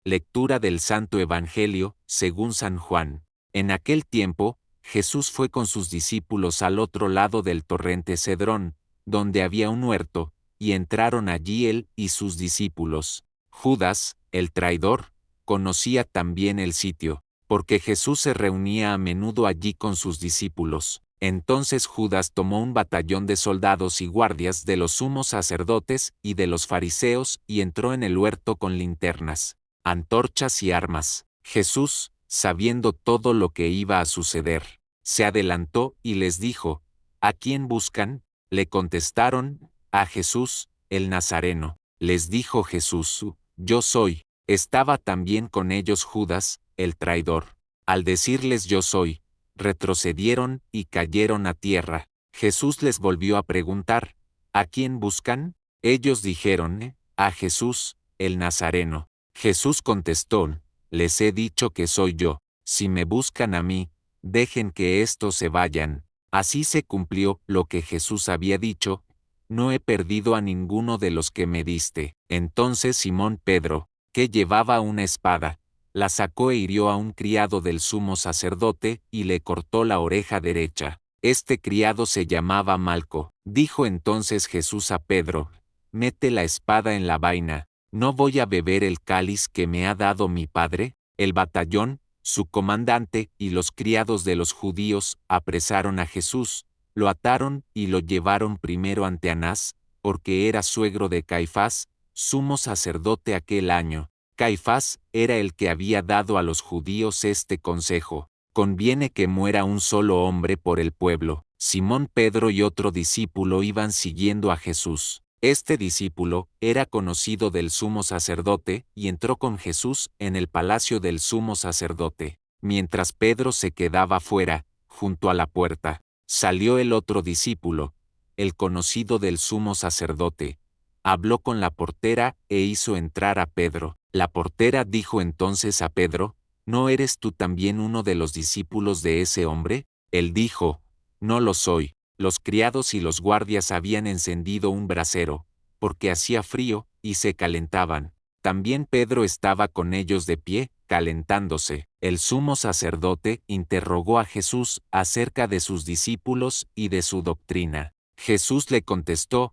Lectura del Santo Evangelio, según San Juan. En aquel tiempo, Jesús fue con sus discípulos al otro lado del torrente Cedrón, donde había un huerto, y entraron allí él y sus discípulos. Judas, el traidor, conocía también el sitio, porque Jesús se reunía a menudo allí con sus discípulos. Entonces Judas tomó un batallón de soldados y guardias de los sumos sacerdotes y de los fariseos y entró en el huerto con linternas, antorchas y armas. Jesús, sabiendo todo lo que iba a suceder, se adelantó y les dijo: ¿A quién buscan? Le contestaron: a Jesús, el Nazareno. Les dijo Jesús: yo soy. Estaba también con ellos Judas, el traidor. Al decirles yo soy, retrocedieron y cayeron a tierra. Jesús les volvió a preguntar: ¿a quién buscan? Ellos dijeron: a Jesús, el Nazareno. Jesús contestó: les he dicho que soy yo. Si me buscan a mí, dejen que éstos se vayan. Así se cumplió lo que Jesús había dicho: no he perdido a ninguno de los que me diste. Entonces Simón Pedro, que llevaba una espada, la sacó e hirió a un criado del sumo sacerdote y le cortó la oreja derecha. Este criado se llamaba Malco. Dijo entonces Jesús a Pedro: mete la espada en la vaina. ¿No voy a beber el cáliz que me ha dado mi padre? El batallón, su comandante y los criados de los judíos apresaron a Jesús, lo ataron y lo llevaron primero ante Anás, porque era suegro de Caifás, sumo sacerdote aquel año. Caifás era el que había dado a los judíos este consejo: conviene que muera un solo hombre por el pueblo. Simón Pedro y otro discípulo iban siguiendo a Jesús. Este discípulo era conocido del sumo sacerdote y entró con Jesús en el palacio del sumo sacerdote. Mientras Pedro se quedaba fuera, junto a la puerta, salió el otro discípulo, el conocido del sumo sacerdote. Habló con la portera e hizo entrar a Pedro. La portera dijo entonces a Pedro: ¿no eres tú también uno de los discípulos de ese hombre? Él dijo: no lo soy. Los criados y los guardias habían encendido un brasero, porque hacía frío, y se calentaban. También Pedro estaba con ellos de pie, calentándose. El sumo sacerdote interrogó a Jesús acerca de sus discípulos y de su doctrina. Jesús le contestó: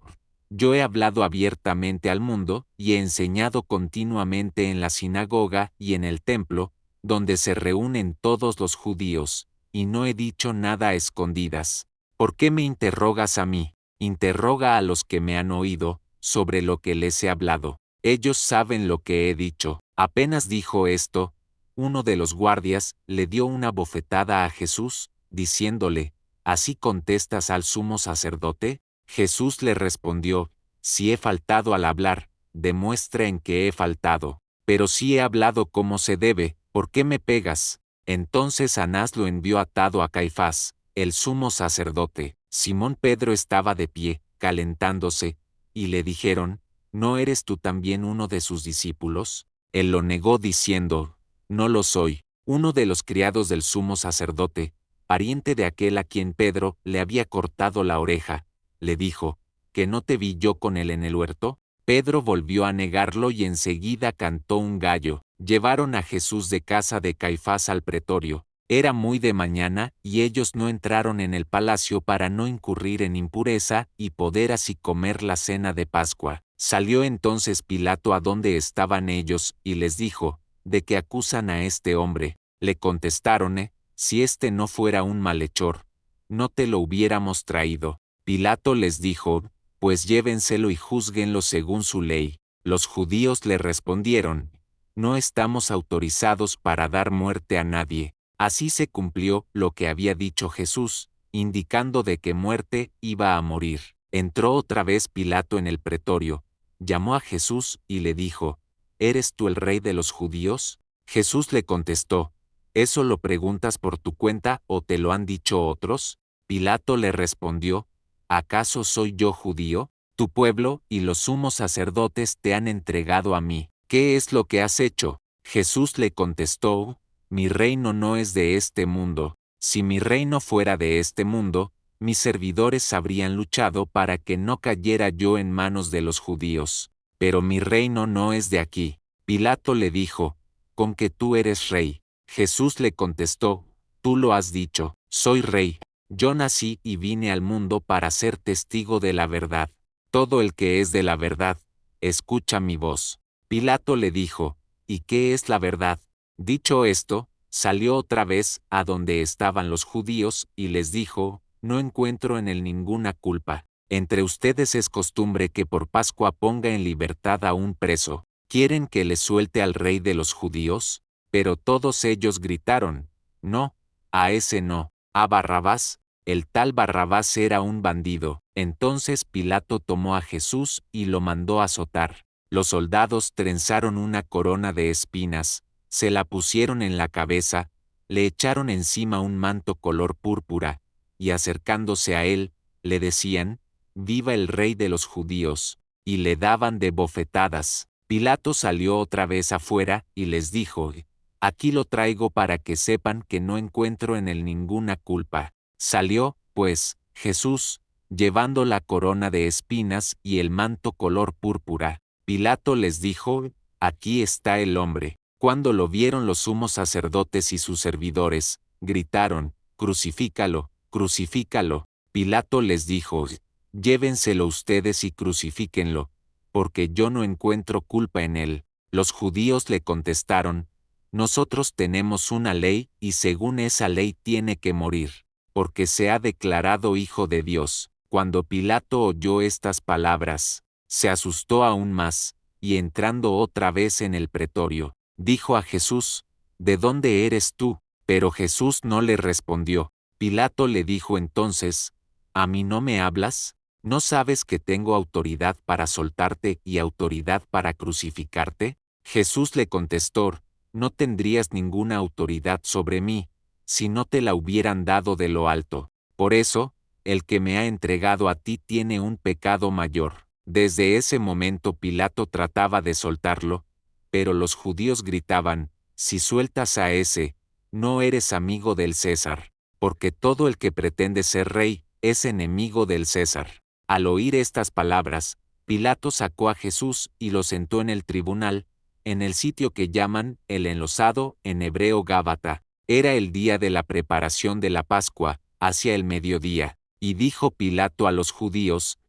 yo he hablado abiertamente al mundo y he enseñado continuamente en la sinagoga y en el templo, donde se reúnen todos los judíos, y no he dicho nada a escondidas. ¿Por qué me interrogas a mí? Interroga a los que me han oído, sobre lo que les he hablado. Ellos saben lo que he dicho. Apenas dijo esto, uno de los guardias le dio una bofetada a Jesús, diciéndole: ¿así contestas al sumo sacerdote? Jesús le respondió: si he faltado al hablar, demuestra en que he faltado. Pero si he hablado como se debe, ¿por qué me pegas? Entonces Anás lo envió atado a Caifás, el sumo sacerdote. Simón Pedro estaba de pie, calentándose, y le dijeron: ¿no eres tú también uno de sus discípulos? Él lo negó diciendo: no lo soy. Uno de los criados del sumo sacerdote, pariente de aquel a quien Pedro le había cortado la oreja, le dijo: ¿que no te vi yo con él en el huerto? Pedro volvió a negarlo y enseguida cantó un gallo. Llevaron a Jesús de casa de Caifás al pretorio. Era muy de mañana, y ellos no entraron en el palacio para no incurrir en impureza y poder así comer la cena de Pascua. Salió entonces Pilato a donde estaban ellos, y les dijo: ¿de qué acusan a este hombre? Le contestaron: si este no fuera un malhechor, no te lo hubiéramos traído. Pilato les dijo: pues llévenselo y júzguenlo según su ley. Los judíos le respondieron: no estamos autorizados para dar muerte a nadie. Así se cumplió lo que había dicho Jesús, indicando de qué muerte iba a morir. Entró otra vez Pilato en el pretorio, llamó a Jesús y le dijo: ¿eres tú el rey de los judíos? Jesús le contestó: ¿eso lo preguntas por tu cuenta o te lo han dicho otros? Pilato le respondió: ¿acaso soy yo judío? Tu pueblo y los sumos sacerdotes te han entregado a mí. ¿Qué es lo que has hecho? Jesús le contestó: mi reino no es de este mundo. Si mi reino fuera de este mundo, mis servidores habrían luchado para que no cayera yo en manos de los judíos. Pero mi reino no es de aquí. Pilato le dijo: con que tú eres rey. Jesús le contestó, tú lo has dicho, soy rey. Yo nací y vine al mundo para ser testigo de la verdad. Todo el que es de la verdad, escucha mi voz. Pilato le dijo, ¿y qué es la verdad? Dicho esto, salió otra vez a donde estaban los judíos y les dijo, no encuentro en él ninguna culpa. Entre ustedes es costumbre que por Pascua ponga en libertad a un preso. ¿Quieren que le suelte al rey de los judíos? Pero todos ellos gritaron, no, a ese no, a Barrabás. El tal Barrabás era un bandido. Entonces Pilato tomó a Jesús y lo mandó azotar. Los soldados trenzaron una corona de espinas, se la pusieron en la cabeza, le echaron encima un manto color púrpura, y acercándose a él, le decían, «Viva el rey de los judíos», y le daban de bofetadas. Pilato salió otra vez afuera y les dijo, «Aquí lo traigo para que sepan que no encuentro en él ninguna culpa». Salió, pues, Jesús, llevando la corona de espinas y el manto color púrpura. Pilato les dijo, «Aquí está el hombre». Cuando lo vieron los sumos sacerdotes y sus servidores, gritaron, «Crucifícalo, crucifícalo». Pilato les dijo, «Llévenselo ustedes y crucifíquenlo, porque yo no encuentro culpa en él». Los judíos le contestaron, «Nosotros tenemos una ley y según esa ley tiene que morir, porque se ha declarado hijo de Dios». Cuando Pilato oyó estas palabras, se asustó aún más, y entrando otra vez en el pretorio, dijo a Jesús, «¿De dónde eres tú?». Pero Jesús no le respondió. Pilato le dijo entonces, «¿A mí no me hablas? ¿No sabes que tengo autoridad para soltarte y autoridad para crucificarte?». Jesús le contestó, «No tendrías ninguna autoridad sobre mí, si no te la hubieran dado de lo alto. Por eso, el que me ha entregado a ti tiene un pecado mayor». Desde ese momento Pilato trataba de soltarlo, pero los judíos gritaban, «Si sueltas a ese, no eres amigo del César, porque todo el que pretende ser rey es enemigo del César». Al oír estas palabras, Pilato sacó a Jesús y lo sentó en el tribunal, en el sitio que llaman el enlosado, en hebreo Gábata. Era el día de la preparación de la Pascua, hacia el mediodía, y dijo Pilato a los judíos,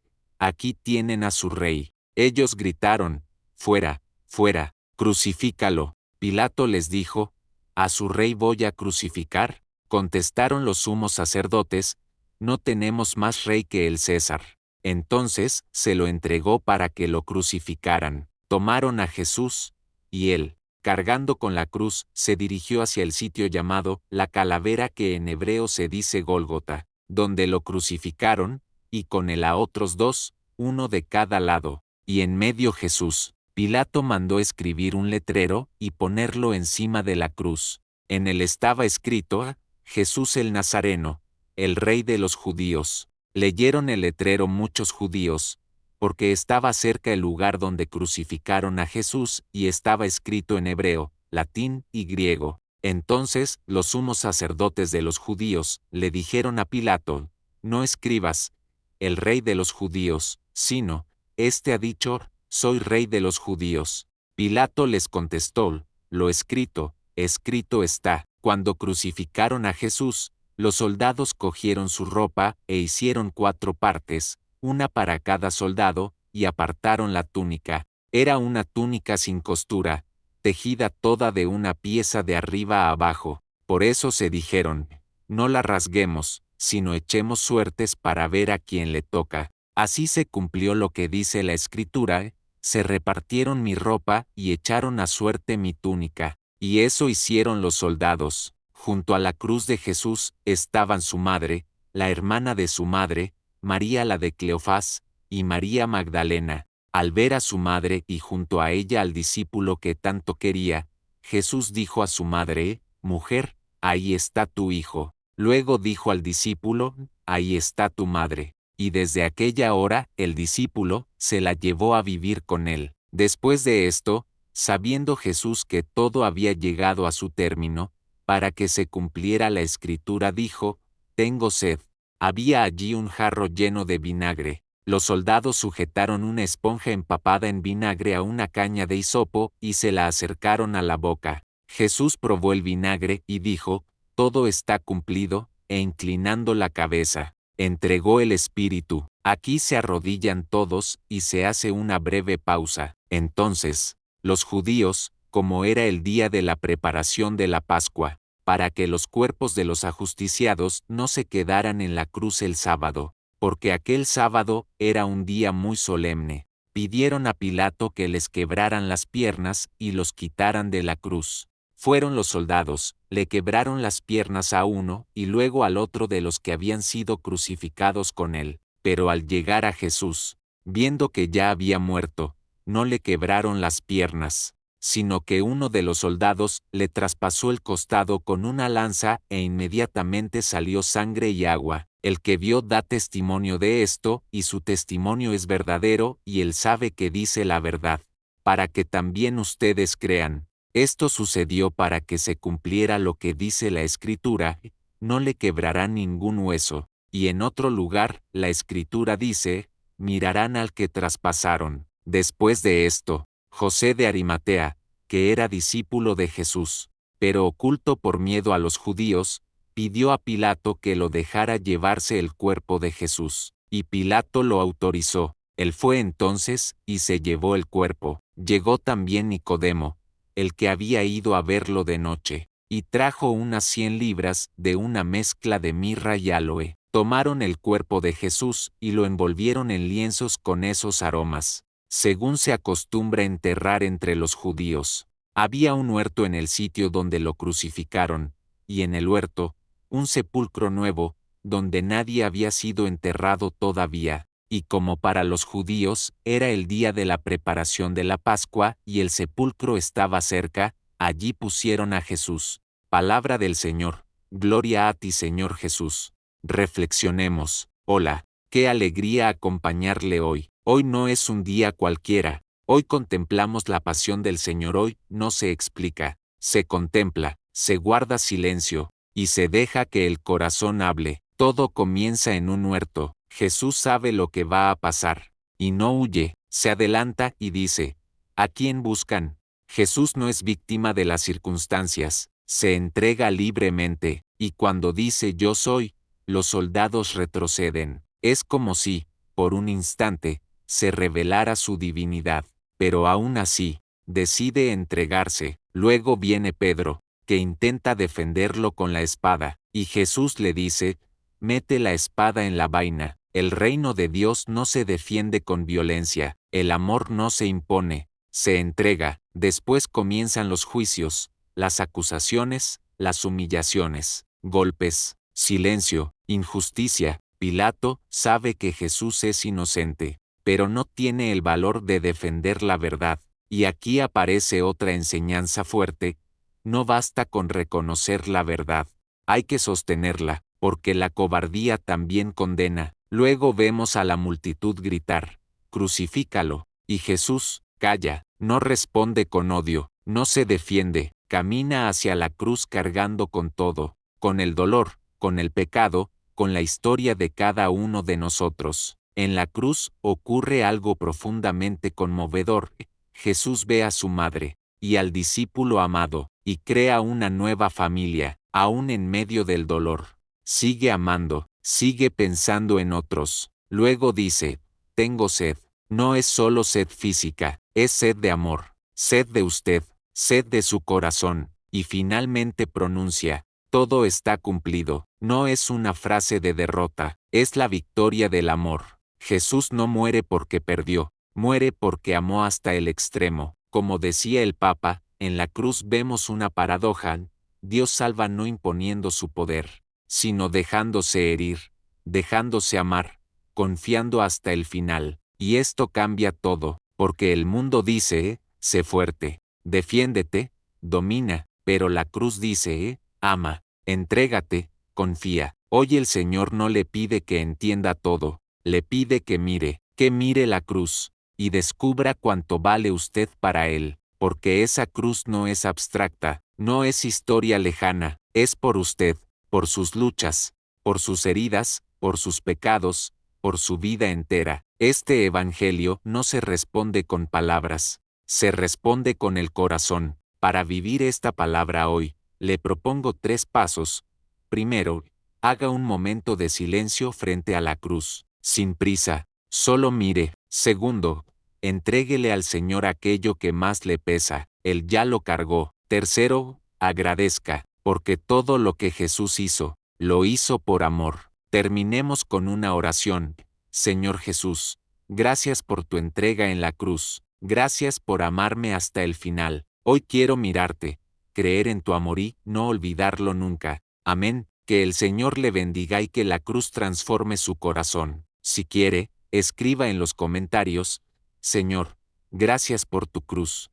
«Aquí tienen a su rey». Ellos gritaron, «Fuera, fuera, crucifícalo». Pilato les dijo, «¿A su rey voy a crucificar?». Contestaron los sumos sacerdotes, «No tenemos más rey que el César». Entonces se lo entregó para que lo crucificaran. Tomaron a Jesús, y él, cargando con la cruz, se dirigió hacia el sitio llamado la calavera, que en hebreo se dice Gólgota, donde lo crucificaron, y con él a otros dos, uno de cada lado, y en medio Jesús. Pilato mandó escribir un letrero y ponerlo encima de la cruz. En él estaba escrito, «Jesús el Nazareno, el rey de los judíos». Leyeron el letrero muchos judíos, porque estaba cerca el lugar donde crucificaron a Jesús y estaba escrito en hebreo, latín y griego. Entonces los sumos sacerdotes de los judíos le dijeron a Pilato, «No escribas, el rey de los judíos, sino, este ha dicho, soy rey de los judíos». Pilato les contestó, «Lo escrito, escrito está». Cuando crucificaron a Jesús, los soldados cogieron su ropa e hicieron 4 partes, una para cada soldado, y apartaron la túnica. Era una túnica sin costura, tejida toda de una pieza de arriba a abajo. Por eso se dijeron, «No la rasguemos, sino echemos suertes para ver a quién le toca». Así se cumplió lo que dice la Escritura, «Se repartieron mi ropa y echaron a suerte mi túnica». Y eso hicieron los soldados. Junto a la cruz de Jesús estaban su madre, la hermana de su madre, María la de Cleofás, y María Magdalena. Al ver a su madre y junto a ella al discípulo que tanto quería, Jesús dijo a su madre, «Mujer, ahí está tu hijo». Luego dijo al discípulo, «Ahí está tu madre». Y desde aquella hora el discípulo se la llevó a vivir con él. Después de esto, sabiendo Jesús que todo había llegado a su término, para que se cumpliera la Escritura dijo, «Tengo sed». Había allí un jarro lleno de vinagre. Los soldados sujetaron una esponja empapada en vinagre a una caña de hisopo y se la acercaron a la boca. Jesús probó el vinagre y dijo, todo está cumplido, e inclinando la cabeza, entregó el espíritu. Aquí se arrodillan todos y se hace una breve pausa. Entonces, los judíos, como era el día de la preparación de la Pascua, para que los cuerpos de los ajusticiados no se quedaran en la cruz el sábado, porque aquel sábado era un día muy solemne, pidieron a Pilato que les quebraran las piernas y los quitaran de la cruz. Fueron los soldados, le quebraron las piernas a uno y luego al otro de los que habían sido crucificados con él, pero al llegar a Jesús, viendo que ya había muerto, no le quebraron las piernas, sino que uno de los soldados le traspasó el costado con una lanza e inmediatamente salió sangre y agua. El que vio da testimonio de esto, y su testimonio es verdadero, y él sabe que dice la verdad, para que también ustedes crean. Esto sucedió para que se cumpliera lo que dice la Escritura, no le quebrarán ningún hueso. Y en otro lugar, la Escritura dice, mirarán al que traspasaron. Después de esto, José de Arimatea, que era discípulo de Jesús, pero oculto por miedo a los judíos, pidió a Pilato que lo dejara llevarse el cuerpo de Jesús, y Pilato lo autorizó. Él fue entonces, y se llevó el cuerpo. Llegó también Nicodemo, el que había ido a verlo de noche, y trajo unas 100 libras de una mezcla de mirra y áloe. Tomaron el cuerpo de Jesús y lo envolvieron en lienzos con esos aromas, según se acostumbra enterrar entre los judíos. Había un huerto en el sitio donde lo crucificaron, y en el huerto, un sepulcro nuevo, donde nadie había sido enterrado todavía, y como para los judíos era el día de la preparación de la Pascua y el sepulcro estaba cerca, allí pusieron a Jesús. Palabra del Señor. Gloria a ti, Señor Jesús. Reflexionemos. Hola, qué alegría acompañarle hoy. Hoy no es un día cualquiera. Hoy contemplamos la pasión del Señor. Hoy no se explica, se contempla, se guarda silencio, y se deja que el corazón hable. Todo comienza en un huerto. Jesús sabe lo que va a pasar, y no huye, se adelanta y dice, ¿a quién buscan? Jesús no es víctima de las circunstancias, se entrega libremente, y cuando dice yo soy, los soldados retroceden. Es como si, por un instante, se revelara su divinidad, pero aún así, decide entregarse. Luego viene Pedro, que intenta defenderlo con la espada, y Jesús le dice, mete la espada en la vaina. El reino de Dios no se defiende con violencia, el amor no se impone, se entrega. Después comienzan los juicios, las acusaciones, las humillaciones, golpes, silencio, injusticia. Pilato sabe que Jesús es inocente, pero no tiene el valor de defender la verdad. Y aquí aparece otra enseñanza fuerte: no basta con reconocer la verdad, hay que sostenerla, porque la cobardía también condena. Luego vemos a la multitud gritar, crucifícalo, y Jesús calla, no responde con odio, no se defiende, camina hacia la cruz cargando con todo, con el dolor, con el pecado, con la historia de cada uno de nosotros. En la cruz ocurre algo profundamente conmovedor. Jesús ve a su madre, y al discípulo amado, y crea una nueva familia, aún en medio del dolor. Sigue amando, sigue pensando en otros. Luego dice, tengo sed. No es solo sed física, es sed de amor, sed de usted, sed de su corazón. Y finalmente pronuncia, todo está cumplido. No es una frase de derrota, es la victoria del amor. Jesús no muere porque perdió, muere porque amó hasta el extremo. Como decía el Papa, en la cruz vemos una paradoja: Dios salva no imponiendo su poder, sino dejándose herir, dejándose amar, confiando hasta el final. Y esto cambia todo, porque el mundo dice, sé fuerte, defiéndete, domina, pero la cruz dice, ama, entrégate, confía. Hoy el Señor no le pide que entienda todo, le pide que mire la cruz, y descubra cuánto vale usted para Él, porque esa cruz no es abstracta, no es historia lejana, es por usted, por sus luchas, por sus heridas, por sus pecados, por su vida entera. Este evangelio no se responde con palabras, se responde con el corazón. Para vivir esta palabra hoy, le propongo 3 pasos. Primero, haga un momento de silencio frente a la cruz, sin prisa, solo mire. Segundo, entréguele al Señor aquello que más le pesa, Él ya lo cargó. Tercero, agradezca, porque todo lo que Jesús hizo, lo hizo por amor. Terminemos con una oración. Señor Jesús, gracias por tu entrega en la cruz, gracias por amarme hasta el final. Hoy quiero mirarte, creer en tu amor y no olvidarlo nunca. Amén. Que el Señor le bendiga y que la cruz transforme su corazón. Si quiere, escriba en los comentarios: Señor, gracias por tu cruz.